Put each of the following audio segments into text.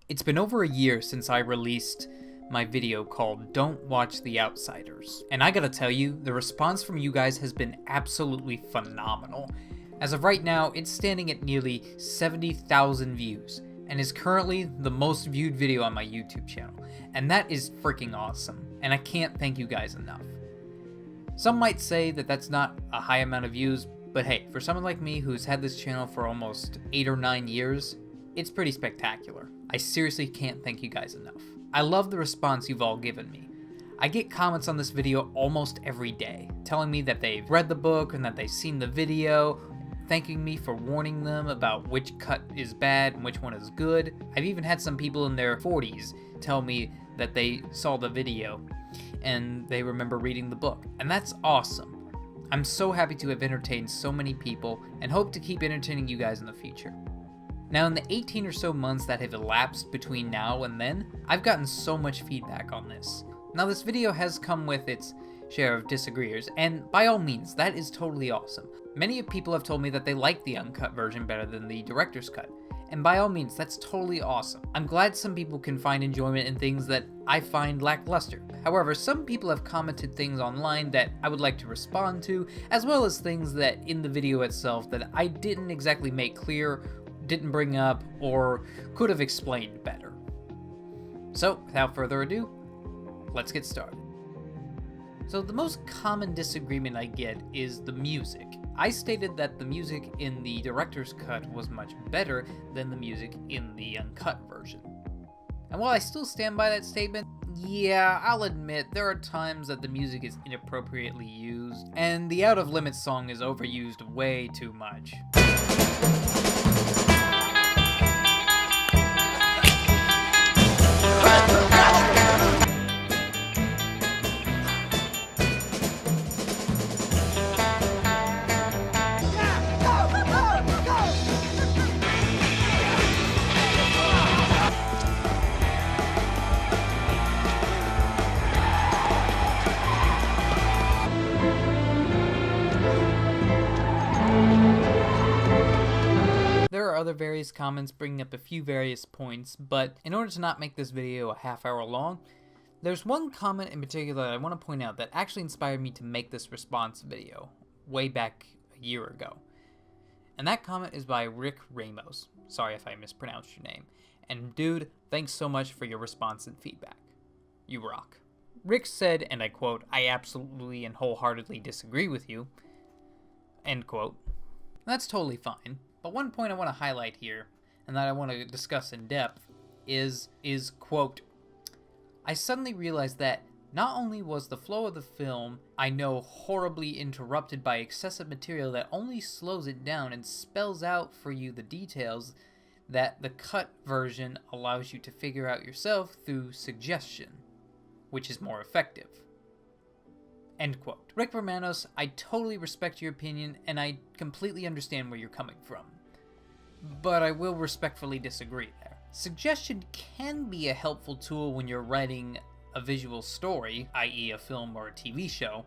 It's been over a year since I released my video called Don't Watch The Outsiders, and I gotta tell you, the response from you guys has been absolutely phenomenal. As of right now, it's standing at nearly 70,000 views, and is currently the most viewed video on my YouTube channel, and that is freaking awesome, and I can't thank you guys enough. Some might say that that's not a high amount of views, but hey, for someone like me who's had this channel for almost 8 or 9 years, it's pretty spectacular. I seriously can't thank you guys enough. I love the response you've all given me. I get comments on this video almost every day, telling me that they've read the book and that they've seen the video, thanking me for warning them about which cut is bad and which one is good. I've even had some people in their 40s tell me that they saw the video and they remember reading the book, and that's awesome. I'm so happy to have entertained so many people and hope to keep entertaining you guys in the future. Now, in the 18 or so months that have elapsed between now and then, I've gotten so much feedback on this. Now, this video has come with its share of disagreeers, and by all means, that is totally awesome. Many people have told me that they like the uncut version better than the director's cut, and by all means, that's totally awesome. I'm glad some people can find enjoyment in things that I find lackluster. However, some people have commented things online that I would like to respond to, as well as things that in the video itself that I didn't exactly make clear, didn't bring up, or could have explained better. So, without further ado, let's get started. So the most common disagreement I get is the music. I stated that the music in the director's cut was much better than the music in the uncut version. And while I still stand by that statement, yeah, I'll admit there are times that the music is inappropriately used, and the Out of Limits song is overused way too much. There are other various comments bringing up a few various points, but in order to not make this video a half-hour long, there's one comment in particular that I want to point out that actually inspired me to make this response video way back a year ago. And that comment is by Rick Ramos. Sorry if I mispronounced your name. And dude, thanks so much for your response and feedback. You rock. Rick said, and I quote, "I absolutely and wholeheartedly disagree with you," end quote. That's totally fine. But one point I want to highlight here, and that I want to discuss in depth, is quote, "I suddenly realized that not only was the flow of the film, I know, horribly interrupted by excessive material that only slows it down and spells out for you the details that the cut version allows you to figure out yourself through suggestion, which is more effective." End quote. Rick Romanos, I totally respect your opinion, and I completely understand where you're coming from. But I will respectfully disagree there. Suggestion can be a helpful tool when you're writing a visual story, i.e. a film or a TV show,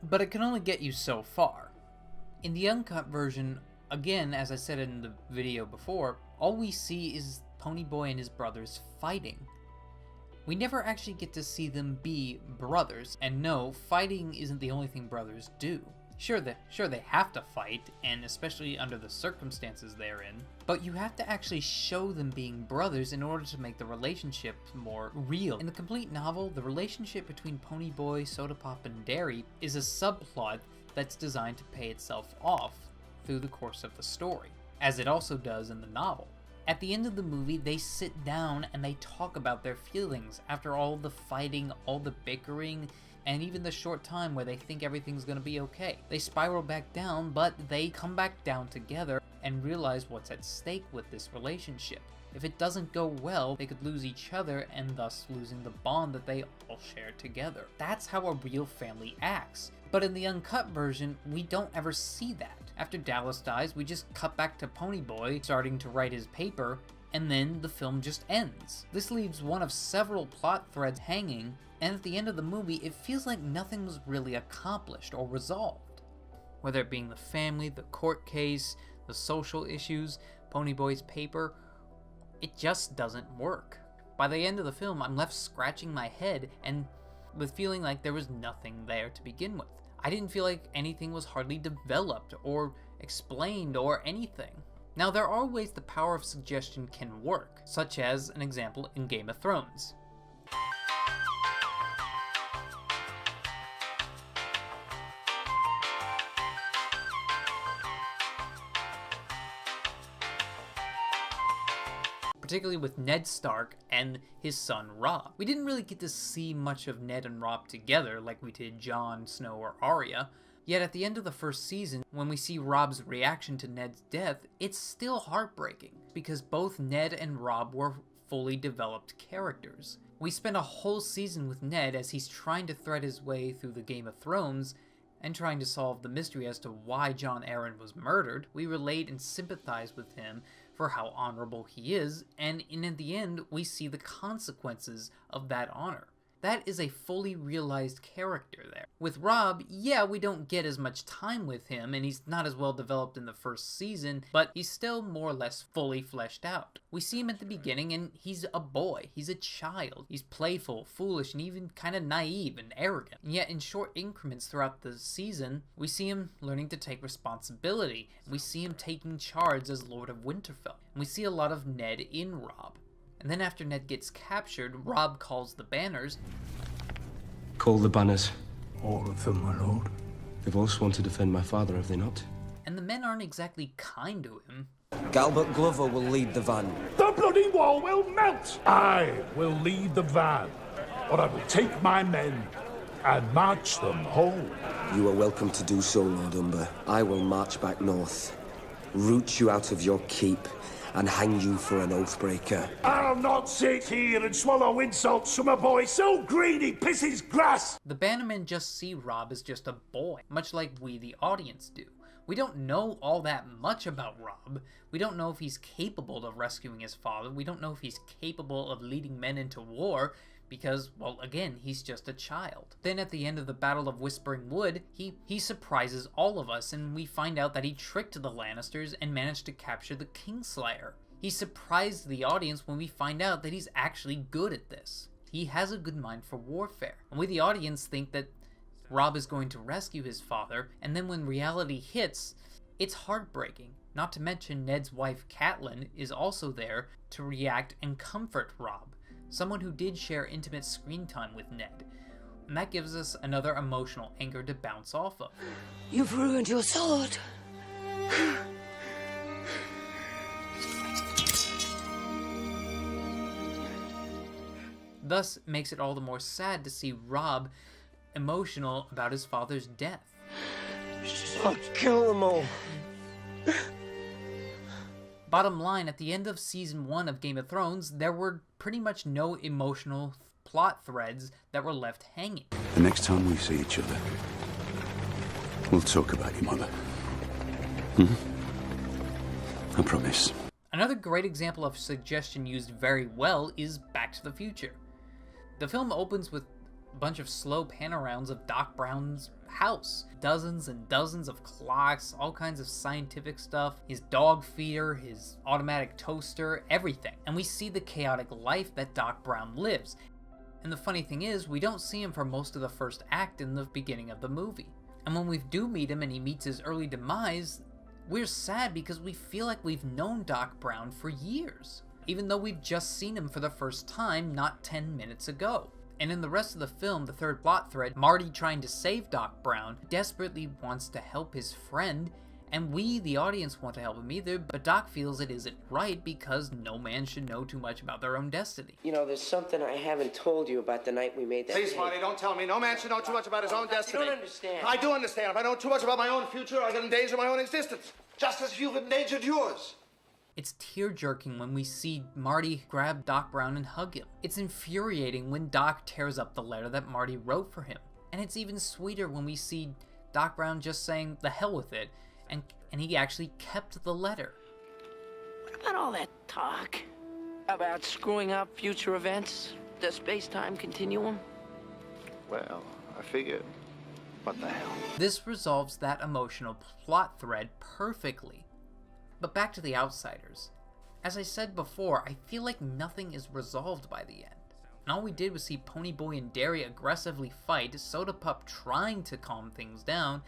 but it can only get you so far. In the uncut version, again, as I said in the video before, all we see is Ponyboy and his brothers fighting. We never actually get to see them be brothers, and no, fighting isn't the only thing brothers do. Sure, they have to fight, and especially under the circumstances they're in, but you have to actually show them being brothers in order to make the relationship more real. In the complete novel, the relationship between Ponyboy, Sodapop, and Derry is a subplot that's designed to pay itself off through the course of the story, as it also does in the novel. At the end of the movie, they sit down and they talk about their feelings after all the fighting, all the bickering, and even the short time where they think everything's gonna be okay. They spiral back down, but they come back down together and realize what's at stake with this relationship. If it doesn't go well, they could lose each other and thus losing the bond that they all share together. That's how a real family acts. But in the uncut version, we don't ever see that. After Dallas dies, we just cut back to Ponyboy starting to write his paper, and then the film just ends. This leaves one of several plot threads hanging, and at the end of the movie, it feels like nothing was really accomplished or resolved. Whether it being the family, the court case, the social issues, Ponyboy's paper, It just doesn't work. By the end of the film, I'm left scratching my head and with feeling like there was nothing there to begin with. I didn't feel like anything was hardly developed or explained or anything. Now, there are ways the power of suggestion can work, such as an example in Game of Thrones. Particularly with Ned Stark and his son Robb. We didn't really get to see much of Ned and Robb together like we did Jon Snow or Arya, yet at the end of the first season, when we see Robb's reaction to Ned's death, it's still heartbreaking, because both Ned and Robb were fully developed characters. We spend a whole season with Ned as he's trying to thread his way through the Game of Thrones, and trying to solve the mystery as to why Jon Arryn was murdered. We relate and sympathize with him for how honorable he is, and in the end, we see the consequences of that honor. That is a fully realized character there. With Robb, yeah, we don't get as much time with him, and he's not as well developed in the first season, but he's still more or less fully fleshed out. We see him at the beginning, and he's a boy. He's a child. He's playful, foolish, and even kind of naive and arrogant. And yet, in short increments throughout the season, we see him learning to take responsibility. We see him taking charge as Lord of Winterfell. And we see a lot of Ned in Robb. And then after Ned gets captured, Robb calls the banners. Call the banners. All of them, my lord. They've all sworn to defend my father, have they not? And the men aren't exactly kind to him. Galbert Glover will lead the van. The bloody wall will melt! I will lead the van, but I will take my men and march them home. You are welcome to do so, Lord Umber. I will march back north, root you out of your keep, and hang you for an oathbreaker. I'll not sit here and swallow insults from a boy so green he pisses grass! The Bannermen just see Robb as just a boy, much like we the audience do. We don't know all that much about Robb. We don't know if he's capable of rescuing his father. We don't know if he's capable of leading men into war, because, well, again, he's just a child. Then at the end of the Battle of Whispering Wood, he surprises all of us, and we find out that he tricked the Lannisters and managed to capture the Kingslayer. He surprised the audience when we find out that he's actually good at this. He has a good mind for warfare. And we the audience think that Robb is going to rescue his father, and then when reality hits, it's heartbreaking. Not to mention Ned's wife Catelyn is also there to react and comfort Robb, someone who did share intimate screen time with Ned. And that gives us another emotional anchor to bounce off of. You've ruined your sword. Thus, it makes it all the more sad to see Robb emotional about his father's death. I'll kill them all. Bottom line, at the end of Season 1 of Game of Thrones, there were pretty much no emotional plot threads that were left hanging. The next time we see each other, we'll talk about your mother. I promise. Another great example of suggestion used very well is Back to the Future. The film opens with a bunch of slow pan-arounds of Doc Brown's house. Dozens and dozens of clocks, all kinds of scientific stuff, his dog feeder, his automatic toaster, everything. And we see the chaotic life that Doc Brown lives. And the funny thing is, we don't see him for most of the first act in the beginning of the movie. And when we do meet him and he meets his early demise, we're sad because we feel like we've known Doc Brown for years, even though we've just seen him for the first time not 10 minutes ago. And in the rest of the film, the third plot thread, Marty trying to save Doc Brown, desperately wants to help his friend, and we, the audience, want to help him either, but Doc feels it isn't right because no man should know too much about their own destiny. You know, there's something I haven't told you about the night we made that Please, tape. Marty, don't tell me. No man should know too much about his own destiny. You don't understand. I do understand. If I know too much about my own future, I can endanger my own existence, just as you've endangered yours. It's tear-jerking when we see Marty grab Doc Brown and hug him. It's infuriating when Doc tears up the letter that Marty wrote for him. And it's even sweeter when we see Doc Brown just saying, the hell with it, and he actually kept the letter. What about all that talk about screwing up future events, the space-time continuum? Well, I figured, what the hell? This resolves that emotional plot thread perfectly. But back to The Outsiders. As I said before, I feel like nothing is resolved by the end. And all we did was see Ponyboy and Derry aggressively fight, Soda Pup trying to calm things down.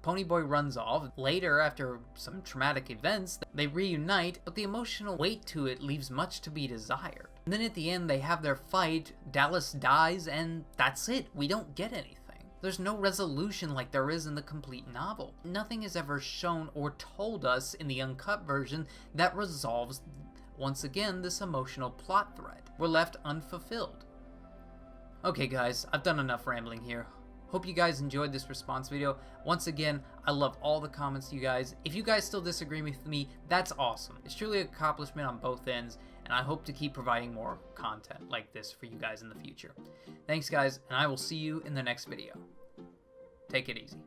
Ponyboy runs off. Later, after some traumatic events, they reunite, but the emotional weight to it leaves much to be desired. And then at the end, they have their fight, Dallas dies, and that's it. We don't get anything. There's no resolution like there is in the complete novel. Nothing is ever shown or told us in the uncut version that resolves, once again, this emotional plot thread. We're left unfulfilled. Okay guys, I've done enough rambling here. Hope you guys enjoyed this response video. Once again, I love all the comments, you guys. If you guys still disagree with me, that's awesome. It's truly an accomplishment on both ends, and I hope to keep providing more content like this for you guys in the future. Thanks guys, and I will see you in the next video. Take it easy.